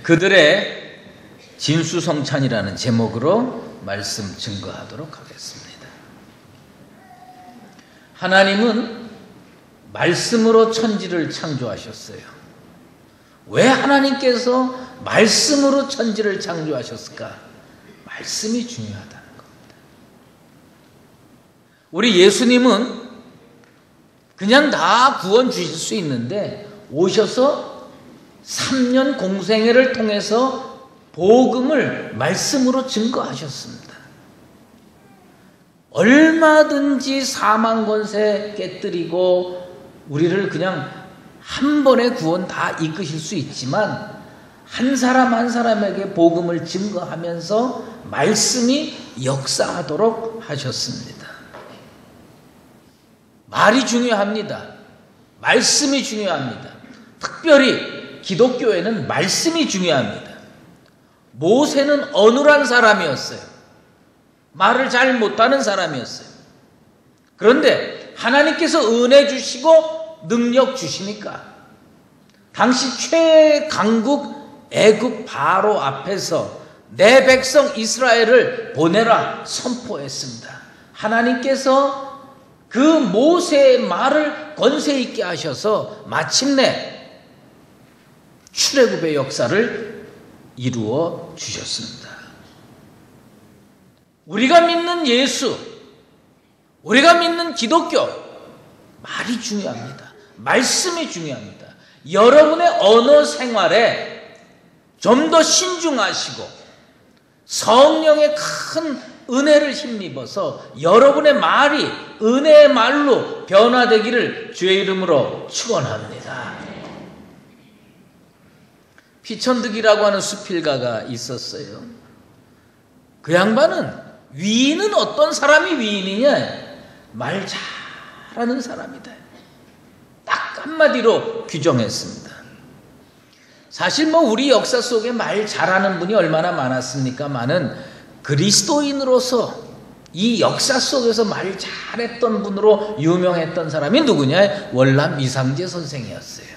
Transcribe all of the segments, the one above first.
그들의 진수성찬이라는 제목으로 말씀 증거하도록 하겠습니다. 하나님은 말씀으로 천지를 창조하셨어요. 왜 하나님께서 말씀으로 천지를 창조하셨을까? 말씀이 중요하다는 겁니다. 우리 예수님은 그냥 다 구원 주실 수 있는데 오셔서 3년 공생애를 통해서 복음을 말씀으로 증거하셨습니다. 얼마든지 사망 권세 깨뜨리고 우리를 그냥 한 번에 구원 다 이끄실 수 있지만 한 사람 한 사람에게 복음을 증거하면서 말씀이 역사하도록 하셨습니다. 말이 중요합니다. 말씀이 중요합니다. 특별히 기독교에는 말씀이 중요합니다. 모세는 어눌한 사람이었어요. 말을 잘 못하는 사람이었어요. 그런데 하나님께서 은혜 주시고 능력 주시니까 당시 최강국 애굽 바로 앞에서 내 백성 이스라엘을 보내라 선포했습니다. 하나님께서 그 모세의 말을 권세 있게 하셔서 마침내 출애굽의 역사를 이루어 주셨습니다. 우리가 믿는 예수, 우리가 믿는 기독교, 말이 중요합니다. 말씀이 중요합니다. 여러분의 언어 생활에 좀 더 신중하시고 성령의 큰 은혜를 힘입어서 여러분의 말이 은혜의 말로 변화되기를 주의 이름으로 축원합니다. 피천득이라고 하는 수필가가 있었어요. 그 양반은 위인은 어떤 사람이 위인이냐? 말 잘하는 사람이다. 딱 한마디로 규정했습니다. 사실 우리 역사 속에 말 잘하는 분이 얼마나 많았습니까마는 그리스도인으로서 이 역사 속에서 말 잘했던 분으로 유명했던 사람이 누구냐? 월남 이상제 선생이었어요.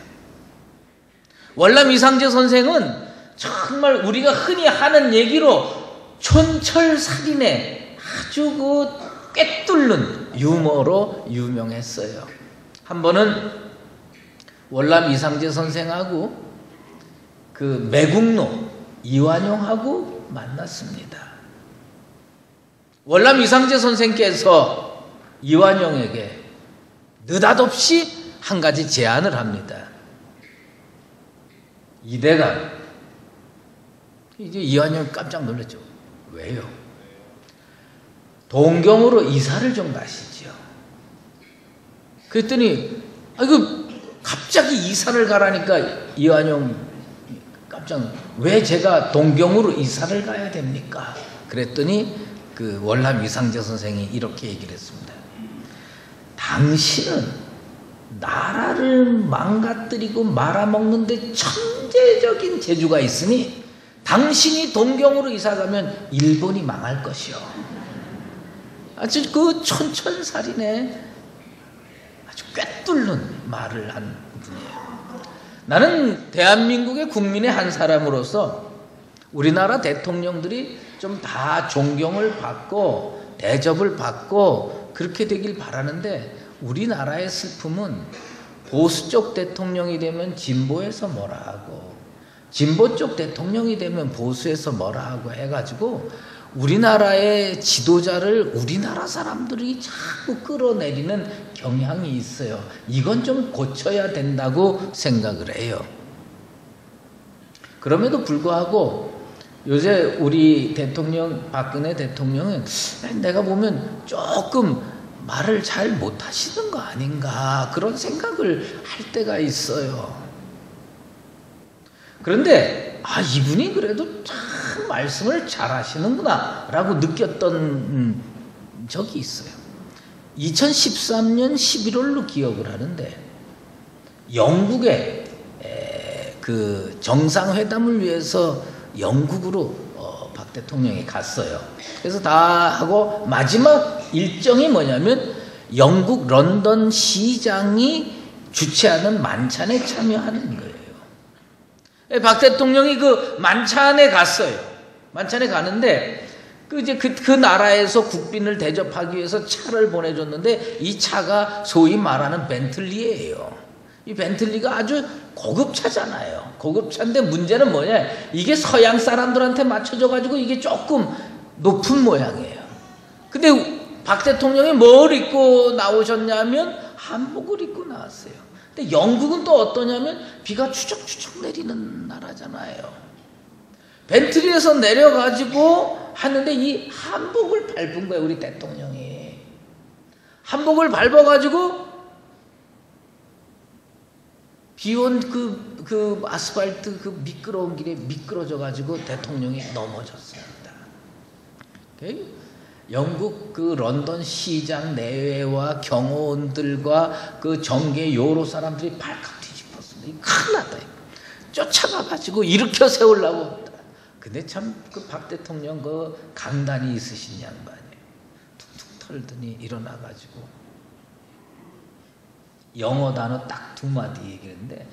월남 이상제 선생은 정말 우리가 흔히 하는 얘기로 촌철살인의 아주 꿰뚫는 유머로 유명했어요. 한 번은 월남 이상제 선생하고 그 매국노 이완용하고 만났습니다. 월남 이상제 선생께서 이완용에게 느닷없이 한 가지 제안을 합니다. 이대감, 이제 이완용이 깜짝 놀랐죠. 왜요? 동경으로 이사를 좀 가시지요. 그랬더니 갑자기 이사를 가라니까 이완용 깜짝 왜 제가 동경으로 이사를 가야 됩니까? 그랬더니 그 월남 이상제 선생이 이렇게 얘기를 했습니다. 당신은 나라를 망가뜨리고 말아먹는데 천재적인 재주가 있으니 당신이 동경으로 이사가면 일본이 망할 것이요. 아주 그 촌철살인의 아주 꿰뚫는 말을 한 분이에요. 나는 대한민국의 국민의 한 사람으로서 우리나라 대통령들이 좀 다 존경을 받고 대접을 받고 그렇게 되길 바라는데 우리나라의 슬픔은 보수 쪽 대통령이 되면 진보에서 뭐라 하고 진보 쪽 대통령이 되면 보수에서 뭐라 하고 해가지고 우리나라의 지도자를 우리나라 사람들이 자꾸 끌어내리는 경향이 있어요. 이건 좀 고쳐야 된다고 생각을 해요. 그럼에도 불구하고 요새 우리 대통령 박근혜 대통령은 내가 보면 조금 말을 잘 못하시는 거 아닌가 그런 생각을 할 때가 있어요. 그런데 이분이 그래도 참 말씀을 잘 하시는구나 라고 느꼈던 적이 있어요. 2013년 11월로 기억을 하는데 영국에 그 정상회담을 위해서 영국으로 박 대통령이 갔어요. 그래서 다 하고 마지막 일정이 뭐냐면 영국 런던 시장이 주최하는 만찬에 참여하는 거예요. 박 대통령이 그 만찬에 갔어요. 만찬에 가는데 그 나라에서 국빈을 대접하기 위해서 차를 보내줬는데 이 차가 소위 말하는 벤틀리예요. 이 벤틀리가 아주 고급 차잖아요. 고급 차인데 문제는 뭐냐? 이게 서양 사람들한테 맞춰져 가지고 이게 조금 높은 모양이에요. 근데 박 대통령이 뭘 입고 나오셨냐면 한복을 입고 나왔어요. 근데 영국은 또 어떠냐면 비가 추적추적 내리는 나라잖아요. 벤틀리에서 내려가지고 하는데 이 한복을 밟은 거예요. 우리 대통령이. 한복을 밟아가지고 비온 그 아스팔트 그 미끄러운 길에 미끄러져가지고 대통령이 넘어졌습니다. 영국 그 런던 시장 내외와 경호원들과 그 정계 요로 사람들이 발칵 뒤집었습니다. 큰일 났다. 쫓아가가지고 일으켜 세우려고. 근데 참 그 박 대통령 그 강단이 있으신 양반이에요. 툭툭 털더니 일어나가지고 영어 단어 딱 2마디 얘기했는데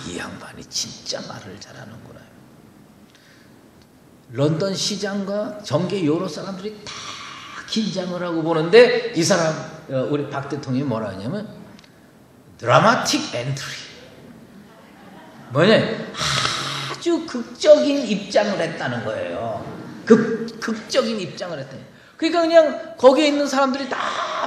이 양반이 진짜 말을 잘하는구나. 런던 시장과 정계 요로 사람들이 다 긴장을 하고 보는데 이 사람 우리 박 대통령이 뭐라 하냐면 드라마틱 엔트리 뭐냐 아주 극적인 입장을 했다는 거예요. 극적인 입장을 했다니. 그러니까 그냥 거기에 있는 사람들이 다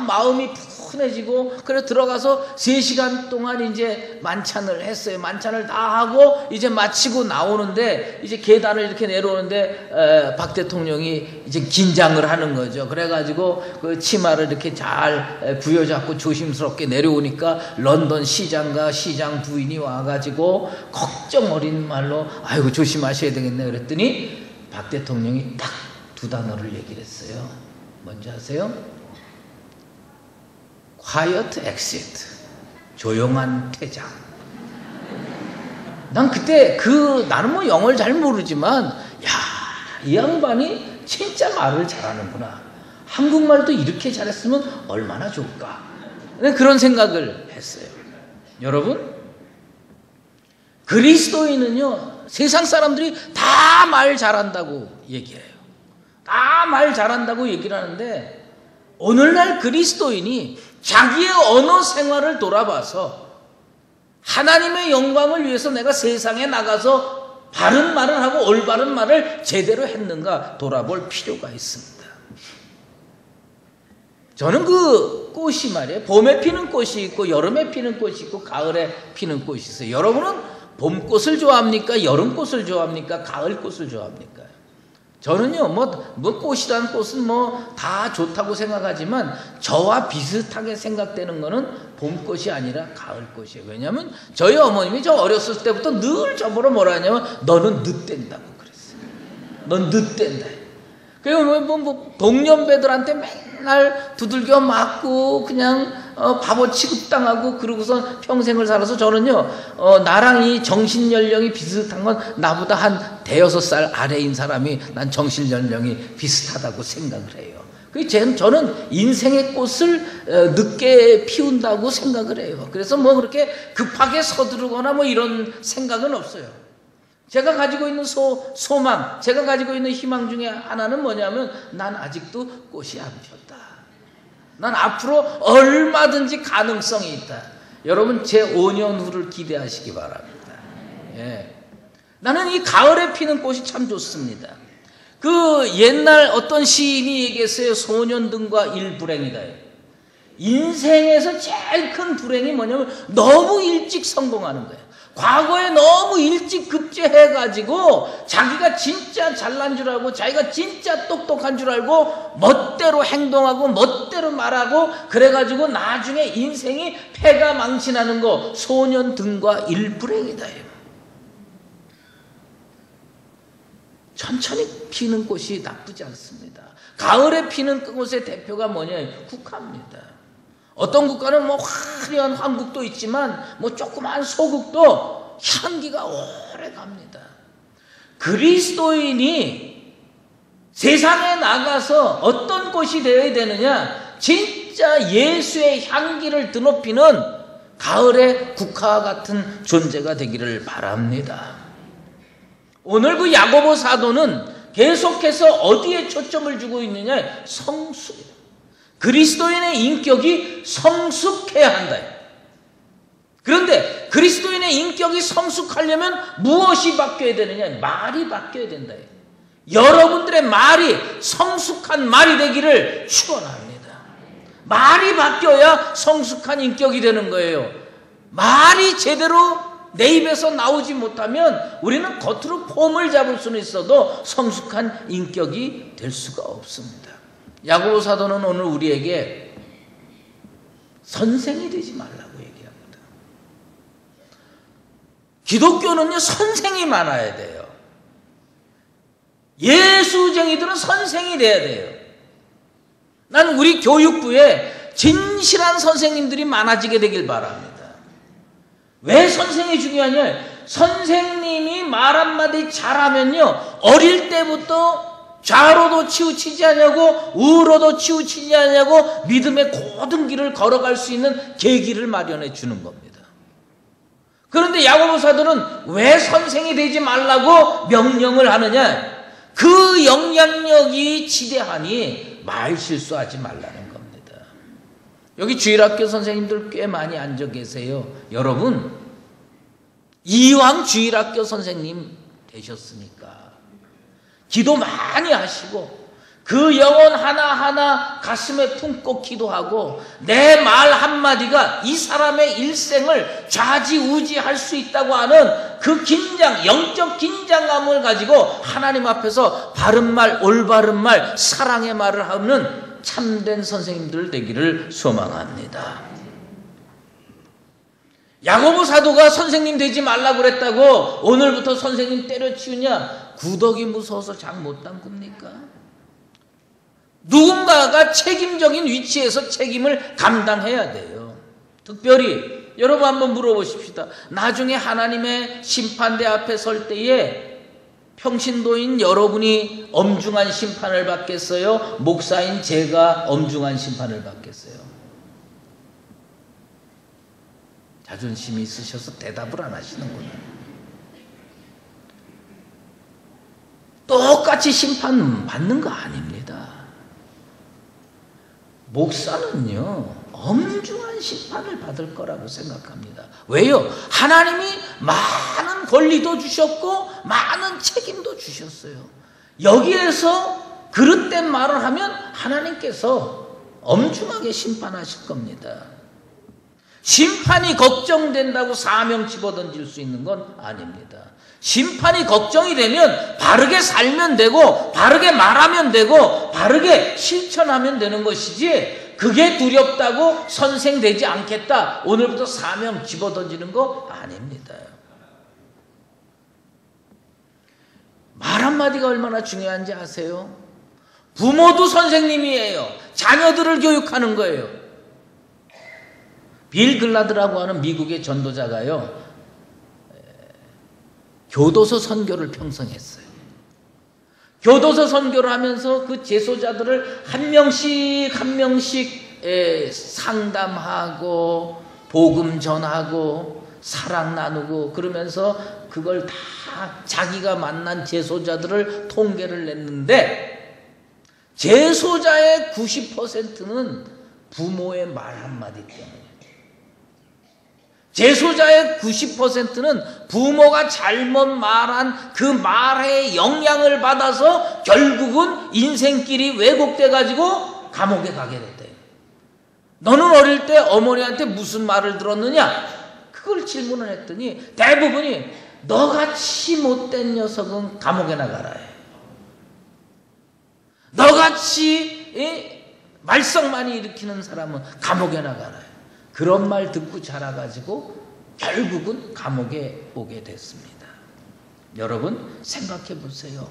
마음이 푸근해지고 그래 들어가서 3시간 동안 이제 만찬을 했어요. 만찬을 다 하고 이제 마치고 나오는데 이제 계단을 이렇게 내려오는데 박 대통령이 이제 긴장을 하는 거죠. 그래가지고 그 치마를 이렇게 잘 부여잡고 조심스럽게 내려오니까 런던 시장과 시장 부인이 와가지고 걱정 어린 말로 아이고 조심하셔야 되겠네 그랬더니 박 대통령이 딱 2단어를 얘기를 했어요. 뭔지 아세요? Quiet exit. 조용한 퇴장. 난 그때 나는 뭐 영어를 잘 모르지만 이 양반이 진짜 말을 잘하는구나. 한국말도 이렇게 잘했으면 얼마나 좋을까. 그런 생각을 했어요. 여러분, 그리스도인은요 세상 사람들이 다 말 잘한다고 얘기해요. 다 말 잘한다고 얘기를 하는데 오늘날 그리스도인이 자기의 언어 생활을 돌아봐서 하나님의 영광을 위해서 내가 세상에 나가서 바른 말을 하고 올바른 말을 제대로 했는가 돌아볼 필요가 있습니다. 저는 그 꽃이 말이에요. 봄에 피는 꽃이 있고 여름에 피는 꽃이 있고 가을에 피는 꽃이 있어요. 여러분은 봄꽃을 좋아합니까? 여름꽃을 좋아합니까? 가을꽃을 좋아합니까? 저는요, 꽃이란 꽃은 다 좋다고 생각하지만 저와 비슷하게 생각되는 거는 봄꽃이 아니라 가을꽃이에요. 왜냐하면 저희 어머님이 저 어렸을 때부터 늘 저보러 뭐라 하냐면 너는 늦댄다고 그랬어요. 넌 늦댄다. 그리고 동년배들한테 맨날 두들겨 맞고 그냥 바보 취급당하고 그러고서 평생을 살아서 저는요 나랑 이 정신연령이 비슷한 건 나보다 한 5살 아래인 사람이 난 정신연령이 비슷하다고 생각을 해요. 저는 인생의 꽃을 늦게 피운다고 생각을 해요. 그래서 그렇게 급하게 서두르거나 이런 생각은 없어요. 제가 가지고 있는 소망, 제가 가지고 있는 희망 중에 하나는 뭐냐면 난 아직도 꽃이 안 폈다. 난 앞으로 얼마든지 가능성이 있다. 여러분 제 5년 후를 기대하시기 바랍니다. 예. 나는 이 가을에 피는 꽃이 참 좋습니다. 그 옛날 어떤 시인이 얘기했어요. 소년등과 일불행이다. 인생에서 제일 큰 불행이 뭐냐면 너무 일찍 성공하는 거예요. 과거에 너무 일찍 급제해가지고 자기가 진짜 잘난 줄 알고 자기가 진짜 똑똑한 줄 알고 멋대로 행동하고 멋대로 말하고 그래가지고 나중에 인생이 패가 망신하는 거 소년등과 일불행이다. 천천히 피는 꽃이 나쁘지 않습니다. 가을에 피는 꽃의 대표가 뭐냐? 국화입니다. 어떤 국가는 화려한 황국도 있지만 조그만 소국도 향기가 오래 갑니다. 그리스도인이 세상에 나가서 어떤 꽃이 되어야 되느냐? 진짜 예수의 향기를 드높이는 가을의 국화 같은 존재가 되기를 바랍니다. 오늘 그 야고보 사도는 계속해서 어디에 초점을 주고 있느냐? 성숙. 그리스도인의 인격이 성숙해야 한다. 그런데 그리스도인의 인격이 성숙하려면 무엇이 바뀌어야 되느냐? 말이 바뀌어야 된다. 여러분들의 말이 성숙한 말이 되기를 축원합니다. 말이 바뀌어야 성숙한 인격이 되는 거예요. 말이 제대로 내 입에서 나오지 못하면 우리는 겉으로 폼을 잡을 수는 있어도 성숙한 인격이 될 수가 없습니다. 야고보 사도는 오늘 우리에게 선생이 되지 말라고 얘기합니다. 기독교는요, 선생이 많아야 돼요. 예수쟁이들은 선생이 돼야 돼요. 난 우리 교육부에 진실한 선생님들이 많아지게 되길 바랍니다. 왜 선생이 중요하냐? 선생님이 말 한마디 잘하면요, 어릴 때부터 좌로도 치우치지 않냐고 우로도 치우치지 않냐고 믿음의 고든 길을 걸어갈 수 있는 계기를 마련해 주는 겁니다. 그런데 야고보 사도는 왜 선생이 되지 말라고 명령을 하느냐? 그 영향력이 지대하니 말 실수하지 말라는 겁니다. 여기 주일학교 선생님들 꽤 많이 앉아 계세요. 여러분, 이왕 주일학교 선생님 되셨으니까 기도 많이 하시고 그 영혼 하나하나 가슴에 품고 기도하고 내 말 한마디가 이 사람의 일생을 좌지우지할 수 있다고 하는 그 긴장, 영적 긴장감을 가지고 하나님 앞에서 바른 말, 올바른 말, 사랑의 말을 하는 참된 선생님들 되기를 소망합니다. 야고보 사도가 선생님 되지 말라고 그랬다고 오늘부터 선생님 때려치우냐? 구더기 무서워서 장 못 담굽니까? 누군가가 책임적인 위치에서 책임을 감당해야 돼요. 특별히 여러분 한번 물어보십시다. 나중에 하나님의 심판대 앞에 설 때에 평신도인 여러분이 엄중한 심판을 받겠어요? 목사인 제가 엄중한 심판을 받겠어요? 자존심이 있으셔서 대답을 안 하시는구나. 똑같이 심판 받는 거 아닙니다. 목사는요, 엄중한 심판을 받을 거라고 생각합니다. 왜요? 하나님이 많은 권리도 주셨고 많은 책임도 주셨어요. 여기에서 그릇된 말을 하면 하나님께서 엄중하게 심판하실 겁니다. 심판이 걱정된다고 사명 집어던질 수 있는 건 아닙니다. 심판이 걱정이 되면 바르게 살면 되고 바르게 말하면 되고 바르게 실천하면 되는 것이지, 그게 두렵다고 선생 되지 않겠다, 오늘부터 사명 집어던지는 거 아닙니다. 말 한마디가 얼마나 중요한지 아세요? 부모도 선생님이에요. 자녀들을 교육하는 거예요. 빌 글라드라고 하는 미국의 전도자가요, 교도소 선교를 평생 했어요. 교도소 선교를 하면서 그 재소자들을 한 명씩 한 명씩 상담하고 복음 전하고 사랑 나누고 그러면서 그걸 다 자기가 만난 재소자들을 통계를 냈는데, 재소자의 90%는 부모의 말 한마디 때문에, 재소자의 90%는 부모가 잘못 말한 그 말의 영향을 받아서 결국은 인생길이 왜곡돼 가지고 감옥에 가게 됐대요. 너는 어릴 때 어머니한테 무슨 말을 들었느냐? 그걸 질문을 했더니 대부분이 너같이 못된 녀석은 감옥에 나가라 해. 너같이 말썽 많이 일으키는 사람은 감옥에 나가라 해. 그런 말 듣고 자라가지고 결국은 감옥에 오게 됐습니다. 여러분 생각해 보세요.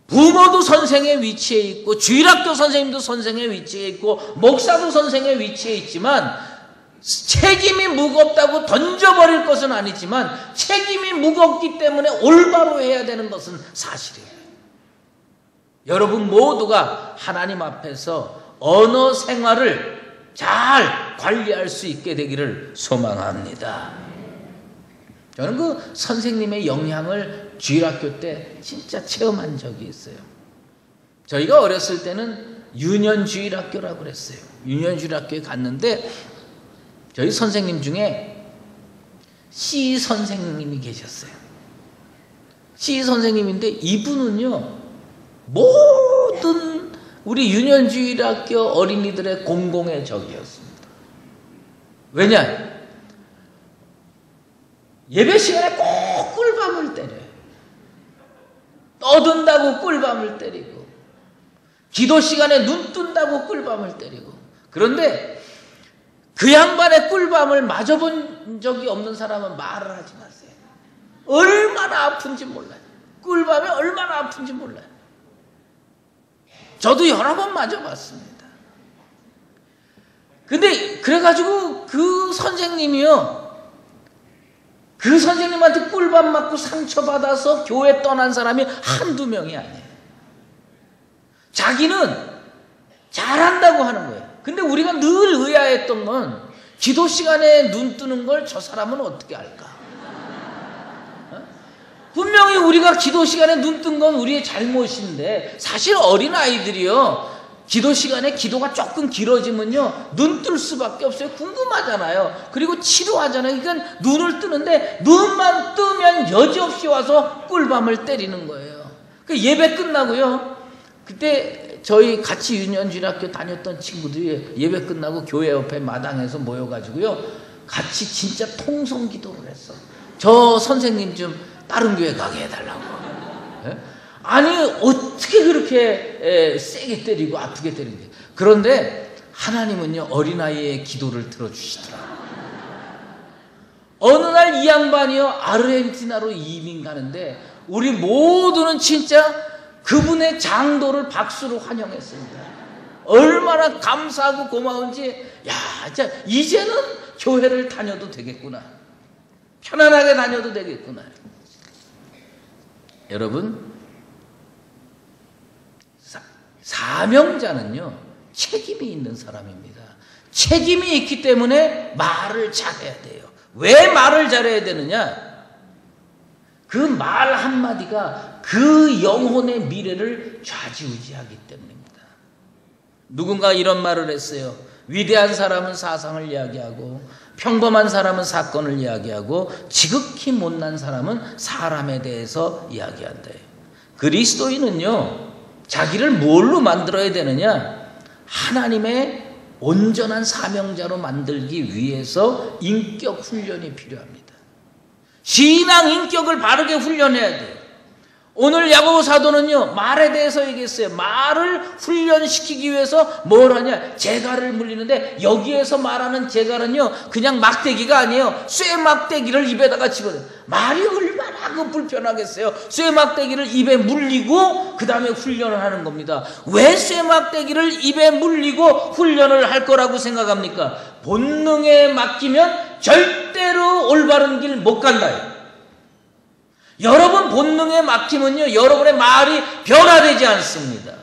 부모도 선생의 위치에 있고 주일학교 선생님도 선생의 위치에 있고 목사도 선생의 위치에 있지만 책임이 무겁다고 던져버릴 것은 아니지만 책임이 무겁기 때문에 올바로 해야 되는 것은 사실이에요. 여러분 모두가 하나님 앞에서 언어 생활을 잘 관리할 수 있게 되기를 소망합니다. 저는 그 선생님의 영향을 주일학교 때 진짜 체험한 적이 있어요. 저희가 어렸을 때는 유년주일학교라고 그랬어요. 유년주일학교에 갔는데 저희 선생님 중에 시 선생님이 계셨어요. 시 선생님인데 이분은요, 모든 우리 유년주일학교 어린이들의 공공의 적이었습니다. 왜냐? 예배 시간에 꼭 꿀밤을 때려요. 떠든다고 꿀밤을 때리고, 기도 시간에 눈 뜬다고 꿀밤을 때리고. 그런데 그 양반의 꿀밤을 맞아본 적이 없는 사람은 말을 하지 마세요. 얼마나 아픈지 몰라요. 꿀밤이 얼마나 아픈지 몰라요. 저도 여러 번 맞아봤습니다. 근데 그래가지고 그 선생님이요, 그 선생님한테 꿀밤 맞고 상처받아서 교회 떠난 사람이 한두 명이 아니에요. 자기는 잘한다고 하는 거예요. 근데 우리가 늘 의아했던 건 기도 시간에 눈 뜨는 걸 저 사람은 어떻게 알까? 분명히 우리가 기도 시간에 눈 뜬 건 우리의 잘못인데, 사실 어린아이들이요, 기도 시간에 기도가 조금 길어지면요, 눈 뜰 수밖에 없어요. 궁금하잖아요. 그리고 치료하잖아요. 그러니까 눈을 뜨는데, 눈만 뜨면 여지없이 와서 꿀밤을 때리는 거예요. 그 예배 끝나고요, 그때 저희 같이 유년주일학교 다녔던 친구들이 예배 끝나고 교회 옆에 마당에서 모여가지고요, 같이 진짜 통성 기도를 했어. 저 선생님 좀 다른 교회 가게 해달라고. 아니 어떻게 그렇게 세게 때리고 아프게 때리는지. 그런데 하나님은요, 어린아이의 기도를 들어주시더라. 어느 날 이 양반이요, 아르헨티나로 이민 가는데 우리 모두는 진짜 그분의 장도를 박수로 환영했습니다. 얼마나 감사하고 고마운지. 야, 진짜 이제는 교회를 다녀도 되겠구나, 편안하게 다녀도 되겠구나. 여러분, 사명자는요, 책임이 있는 사람입니다. 책임이 있기 때문에 말을 잘해야 돼요. 왜 말을 잘해야 되느냐? 그 말 한마디가 그 영혼의 미래를 좌지우지하기 때문입니다. 누군가 이런 말을 했어요. 위대한 사람은 사상을 이야기하고, 평범한 사람은 사건을 이야기하고, 지극히 못난 사람은 사람에 대해서 이야기한다. 그리스도인은요, 자기를 뭘로 만들어야 되느냐? 하나님의 온전한 사명자로 만들기 위해서 인격 훈련이 필요합니다. 신앙 인격을 바르게 훈련해야 돼요. 오늘 야고보 사도는요, 말에 대해서 얘기했어요. 말을 훈련시키기 위해서 뭘 하냐? 재갈을 물리는데, 여기에서 말하는 재갈은요, 그냥 막대기가 아니에요. 쇠 막대기를 입에다가 집어넣어요. 말이 얼마나 그 불편하겠어요. 쇠 막대기를 입에 물리고 그 다음에 훈련을 하는 겁니다. 왜 쇠 막대기를 입에 물리고 훈련을 할 거라고 생각합니까? 본능에 맡기면 절대로 올바른 길 못 간다. 여러분 본능에 맡기면요, 여러분의 말이 변화되지 않습니다.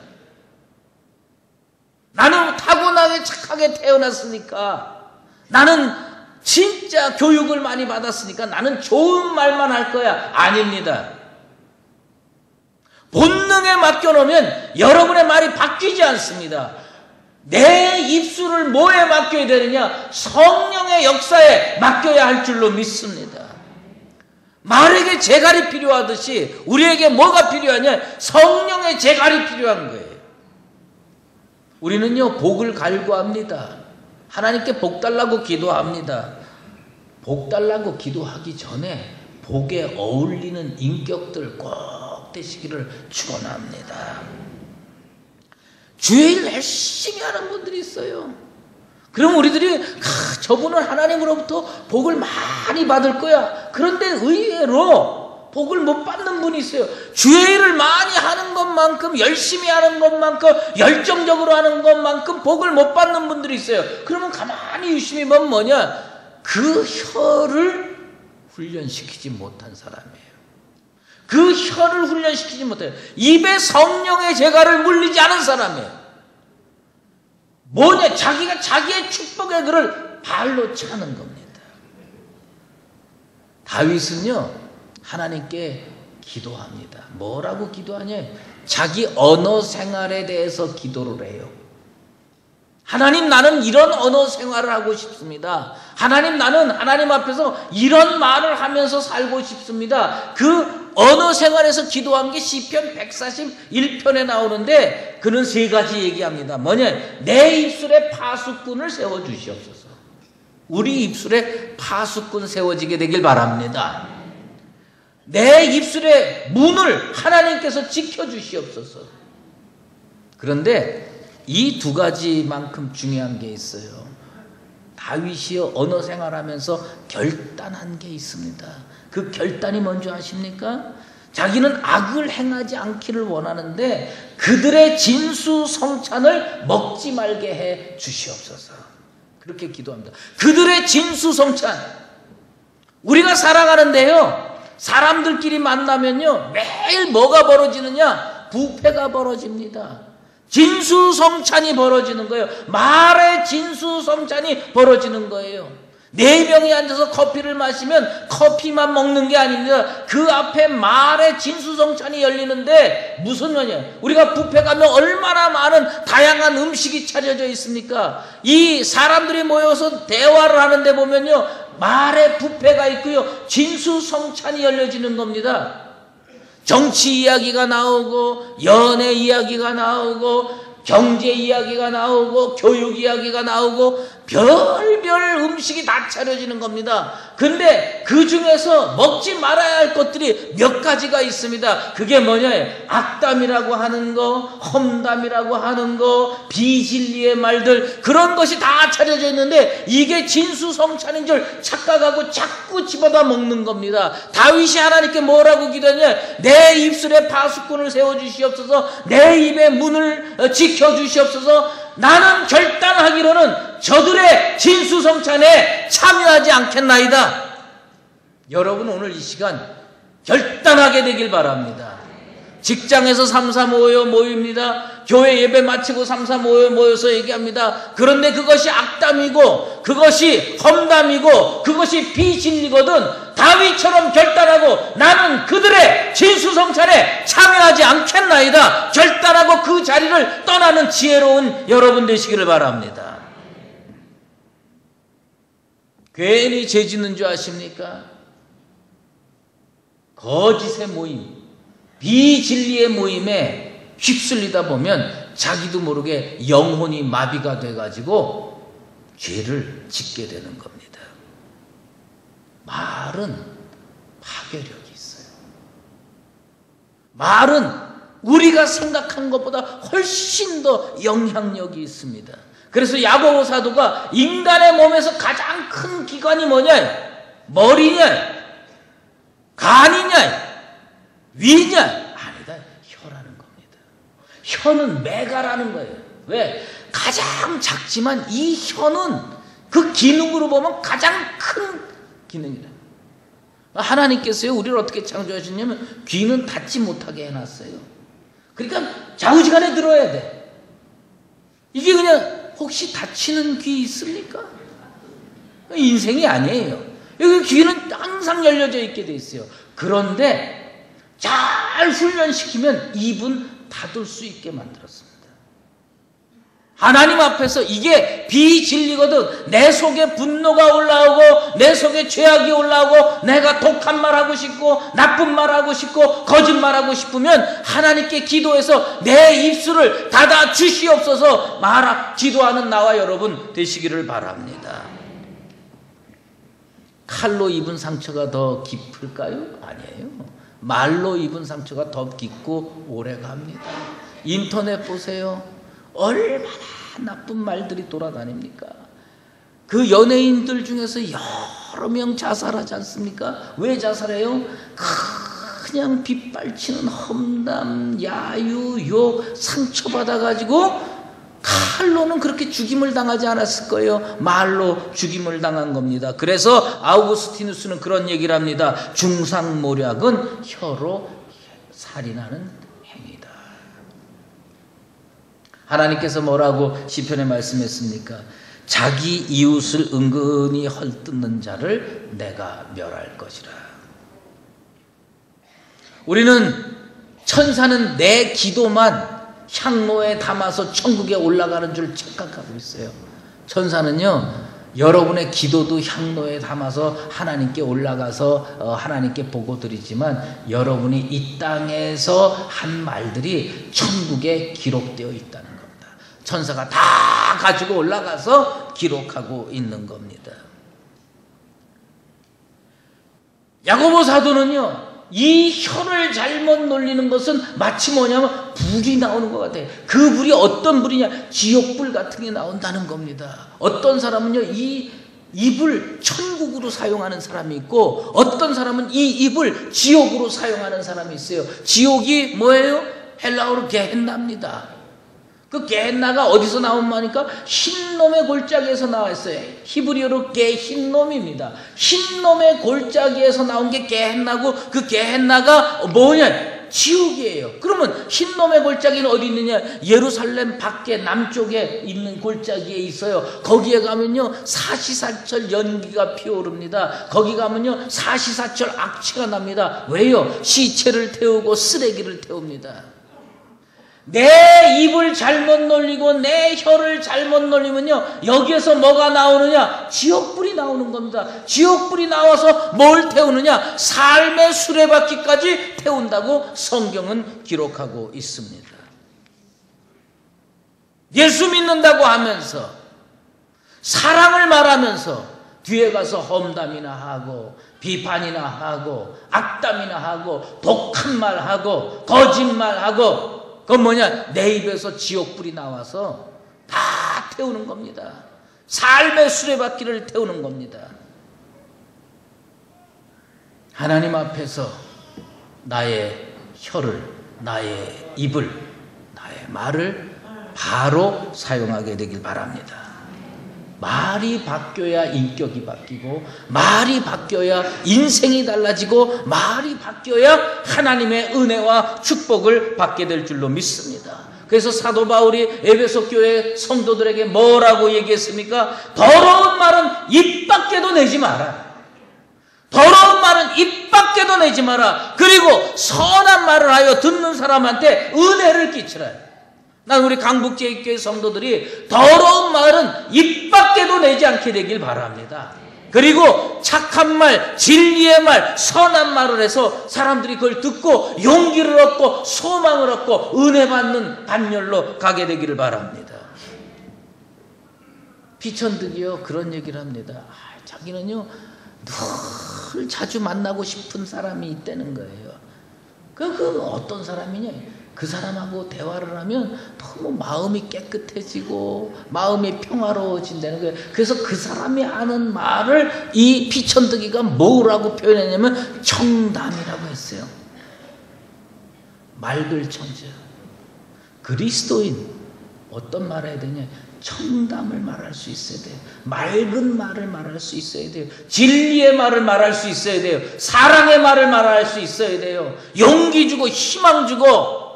나는 타고나게 착하게 태어났으니까, 나는 진짜 교육을 많이 받았으니까 나는 좋은 말만 할 거야. 아닙니다. 본능에 맡겨놓으면 여러분의 말이 바뀌지 않습니다. 내 입술을 뭐에 맡겨야 되느냐? 성령의 역사에 맡겨야 할 줄로 믿습니다. 말에게 재갈이 필요하듯이 우리에게 뭐가 필요하냐? 성령의 재갈이 필요한 거예요. 우리는요, 복을 갈구합니다. 하나님께 복 달라고 기도합니다. 복 달라고 기도하기 전에 복에 어울리는 인격들 꼭 되시기를 축원합니다. 주일 열심히 하는 분들이 있어요. 그럼 우리들이 저분은 하나님으로부터 복을 많이 받을 거야. 그런데 의외로 복을 못 받는 분이 있어요. 주일을 많이 하는 것만큼, 열심히 하는 것만큼, 열정적으로 하는 것만큼 복을 못 받는 분들이 있어요. 그러면 가만히 유심히 보면 뭐냐? 그 혀를 훈련시키지 못한 사람이에요. 그 혀를 훈련시키지 못해요. 입에 성령의 재갈을 물리지 않은 사람이에요. 뭐냐? 자기가 자기의 축복의 글을 발로 차는 겁니다. 다윗은요 하나님께 기도합니다. 뭐라고 기도하냐? 자기 언어 생활에 대해서 기도를 해요. 하나님, 나는 이런 언어 생활을 하고 싶습니다. 하나님, 나는 하나님 앞에서 이런 말을 하면서 살고 싶습니다. 그 언어 생활에서 기도한 게 시편 141편에 나오는데 그는 세 가지 얘기합니다. 뭐냐? 내 입술에 파수꾼을 세워주시옵소서. 우리 입술에 파수꾼 세워지게 되길 바랍니다. 내 입술의 문을 하나님께서 지켜주시옵소서. 그런데 이 두 가지만큼 중요한 게 있어요. 다윗이요 언어 생활하면서 결단한 게 있습니다. 그 결단이 뭔지 아십니까? 자기는 악을 행하지 않기를 원하는데 그들의 진수성찬을 먹지 말게 해 주시옵소서. 그렇게 기도합니다. 그들의 진수성찬. 우리가 살아가는데요 사람들끼리 만나면요 매일 뭐가 벌어지느냐? 부패가 벌어집니다. 진수성찬이 벌어지는 거예요. 말의 진수성찬이 벌어지는 거예요. 4명이 앉아서 커피를 마시면 커피만 먹는 게 아닙니다. 그 앞에 말의 진수성찬이 열리는데 무슨 말이냐? 우리가 뷔페 가면 얼마나 많은 다양한 음식이 차려져 있습니까? 이 사람들이 모여서 대화를 하는데 보면요 말의 뷔페가 있고요 진수성찬이 열려지는 겁니다. 정치 이야기가 나오고 연애 이야기가 나오고 경제 이야기가 나오고 교육 이야기가 나오고 별별 음식이 다 차려지는 겁니다. 근데 그 중에서 먹지 말아야 할 것들이 몇 가지가 있습니다. 그게 뭐냐? 악담이라고 하는 거, 험담이라고 하는 거, 비진리의 말들, 그런 것이 다 차려져 있는데 이게 진수성찬인 줄 착각하고 자꾸 집어다 먹는 겁니다. 다윗이 하나님께 뭐라고 기도하냐? 내 입술에 파수꾼을 세워주시옵소서. 내 입의 문을 지켜주시옵소서. 나는 결단하기로는 저들의 진수성찬에 참여하지 않겠나이다. 여러분 오늘 이 시간 결단하게 되길 바랍니다. 직장에서 335 모입니다. 교회 예배 마치고 335 모여서 얘기합니다. 그런데 그것이 악담이고 그것이 험담이고 그것이 비진리거든 다윗처럼 결단하고 나는 그들의 진수성찬에 참여하지 않겠나이다. 결단하고 그 자리를 떠나는 지혜로운 여러분 되시기를 바랍니다. 괜히 죄 짓는 줄 아십니까? 거짓의 모임, 비진리의 모임에 휩쓸리다 보면 자기도 모르게 영혼이 마비가 돼가지고 죄를 짓게 되는 겁니다. 말은 파괴력이 있어요. 말은 우리가 생각한 것보다 훨씬 더 영향력이 있습니다. 그래서 야고보 사도가 인간의 몸에서 가장 큰 기관이 뭐냐? 머리냐? 간이냐? 위냐? 아니다. 혀라는 겁니다. 혀는 메가라는 거예요. 왜? 가장 작지만 이 혀는 그 기능으로 보면 가장 큰 기능이라. 하나님께서요 우리를 어떻게 창조하셨냐면 귀는 닫지 못하게 해놨어요. 그러니까 좌우지간에 들어야 돼. 이게 그냥 혹시 닫히는 귀 있습니까? 인생이 아니에요. 여기 귀는 항상 열려져 있게 돼 있어요. 그런데 잘 훈련시키면 입은 닫을 수 있게 만들었습니다. 하나님 앞에서 이게 비진리거든. 내 속에 분노가 올라오고 내 속에 죄악이 올라오고 내가 독한 말하고 싶고 나쁜 말하고 싶고 거짓말하고 싶으면 하나님께 기도해서 내 입술을 닫아 주시옵소서 기도하는 나와 여러분 되시기를 바랍니다. 칼로 입은 상처가 더 깊을까요? 아니에요. 말로 입은 상처가 더 깊고 오래갑니다. 인터넷 보세요. 얼마나 나쁜 말들이 돌아다닙니까? 그 연예인들 중에서 여러 명 자살하지 않습니까? 왜 자살해요? 그냥 빗발치는 험담, 야유, 욕, 상처받아가지고 칼로는 그렇게 죽임을 당하지 않았을 거예요. 말로 죽임을 당한 겁니다. 그래서 아우구스티누스는 그런 얘기를 합니다. 중상모략은 혀로 살인하는 행위다. 하나님께서 뭐라고 시편에 말씀했습니까? 자기 이웃을 은근히 헐뜯는 자를 내가 멸할 것이라. 우리는 천사는 내 기도만 향로에 담아서 천국에 올라가는 줄 착각하고 있어요. 천사는요, 여러분의 기도도 향로에 담아서 하나님께 올라가서 하나님께 보고 드리지만 여러분이 이 땅에서 한 말들이 천국에 기록되어 있다는 겁니다. 천사가 다 가지고 올라가서 기록하고 있는 겁니다. 야고보 사도는요, 이 혀를 잘못 놀리는 것은 마치 뭐냐면 불이 나오는 것 같아요. 그 불이 어떤 불이냐? 지옥불 같은 게 나온다는 겁니다. 어떤 사람은요, 이 입을 천국으로 사용하는 사람이 있고, 어떤 사람은 이 입을 지옥으로 사용하는 사람이 있어요. 지옥이 뭐예요? 헬라어로 게헨나입니다. 그 게헨나가 어디서 나온 말이니까 흰놈의 골짜기에서 나왔어요. 히브리어로 게흰놈입니다. 흰놈의 골짜기에서 나온 게 게헨나고, 그 게헨나가 뭐냐? 지옥이에요. 그러면 흰놈의 골짜기는 어디 있느냐? 예루살렘 밖에 남쪽에 있는 골짜기에 있어요. 거기에 가면요, 사시사철 연기가 피어오릅니다. 거기 가면요, 사시사철 악취가 납니다. 왜요? 시체를 태우고 쓰레기를 태웁니다. 내 입을 잘못 놀리고 내 혀를 잘못 놀리면요, 여기에서 뭐가 나오느냐? 지옥불이 나오는 겁니다. 지옥불이 나와서 뭘 태우느냐? 삶의 수레바퀴까지 태운다고 성경은 기록하고 있습니다. 예수 믿는다고 하면서, 사랑을 말하면서 뒤에 가서 험담이나 하고 비판이나 하고 악담이나 하고 독한 말하고 거짓말하고, 그건 뭐냐? 내 입에서 지옥불이 나와서 다 태우는 겁니다. 삶의 수레바퀴를 태우는 겁니다. 하나님 앞에서 나의 혀를, 나의 입을, 나의 말을 바로 사용하게 되길 바랍니다. 말이 바뀌어야 인격이 바뀌고, 말이 바뀌어야 인생이 달라지고, 말이 바뀌어야 하나님의 은혜와 축복을 받게 될 줄로 믿습니다. 그래서 사도 바울이 에베소 교회 성도들에게 뭐라고 얘기했습니까? 더러운 말은 입 밖에도 내지 마라. 더러운 말은 입 밖에도 내지 마라. 그리고 선한 말을 하여 듣는 사람한테 은혜를 끼치라. 난 우리 강북제일교회 성도들이 더러운 말은 입 밖에도 내지 않게 되길 바랍니다. 그리고 착한 말, 진리의 말, 선한 말을 해서 사람들이 그걸 듣고 용기를 얻고 소망을 얻고 은혜 받는 반열로 가게 되기를 바랍니다. 피천득이요, 그런 얘기를 합니다. 자기는요, 늘 자주 만나고 싶은 사람이 있다는 거예요. 그 어떤 사람이냐? 그 사람하고 대화를 하면 너무 마음이 깨끗해지고 마음이 평화로워진다는 거예요. 그래서 그 사람이 하는 말을 이 피천득이가 뭐라고 표현했냐면 청담이라고 했어요. 맑을 청자, 그리스도인, 어떤 말을 해야 되냐? 청담을 말할 수 있어야 돼요. 맑은 말을 말할 수 있어야 돼요. 진리의 말을 말할 수 있어야 돼요. 사랑의 말을 말할 수 있어야 돼요. 용기 주고 희망 주고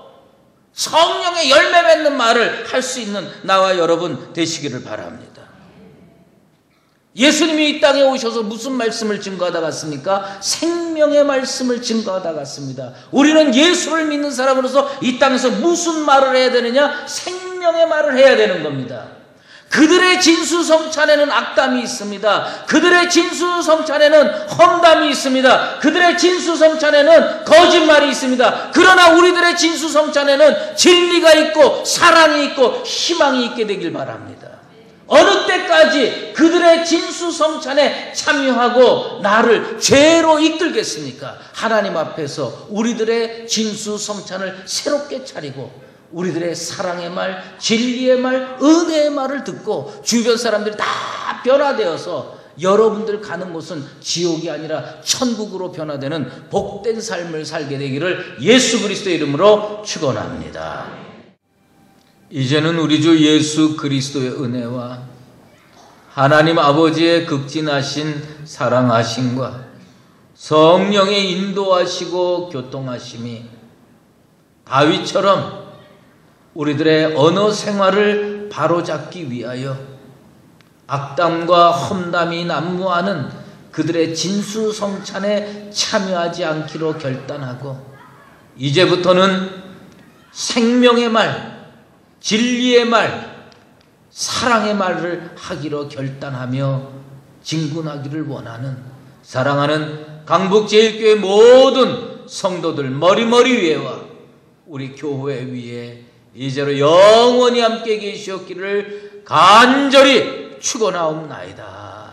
성령의 열매 맺는 말을 할 수 있는 나와 여러분 되시기를 바랍니다. 예수님이 이 땅에 오셔서 무슨 말씀을 증거하다 갔습니까? 생명의 말씀을 증거하다 갔습니다. 우리는 예수를 믿는 사람으로서 이 땅에서 무슨 말을 해야 되느냐? 생명의 말을 해야 되는 겁니다. 그들의 진수성찬에는 악담이 있습니다. 그들의 진수성찬에는 험담이 있습니다. 그들의 진수성찬에는 거짓말이 있습니다. 그러나 우리들의 진수성찬에는 진리가 있고 사랑이 있고 희망이 있게 되길 바랍니다. 어느 때까지 그들의 진수성찬에 참여하고 나를 죄로 이끌겠습니까? 하나님 앞에서 우리들의 진수성찬을 새롭게 차리고 우리들의 사랑의 말, 진리의 말, 은혜의 말을 듣고 주변 사람들이 다 변화되어서 여러분들 가는 곳은 지옥이 아니라 천국으로 변화되는 복된 삶을 살게 되기를 예수 그리스도의 이름으로 축원합니다. 이제는 우리 주 예수 그리스도의 은혜와 하나님 아버지의 극진하신 사랑하심과 성령의 인도하시고 교통하심이 다윗처럼 우리들의 언어 생활을 바로잡기 위하여 악담과 험담이 난무하는 그들의 진수성찬에 참여하지 않기로 결단하고 이제부터는 생명의 말, 진리의 말, 사랑의 말을 하기로 결단하며 진군하기를 원하는 사랑하는 강북제일교회 모든 성도들 머리머리 위에와 우리 교회 위에 이제로 영원히 함께 계시었기를 간절히 축원하옵나이다.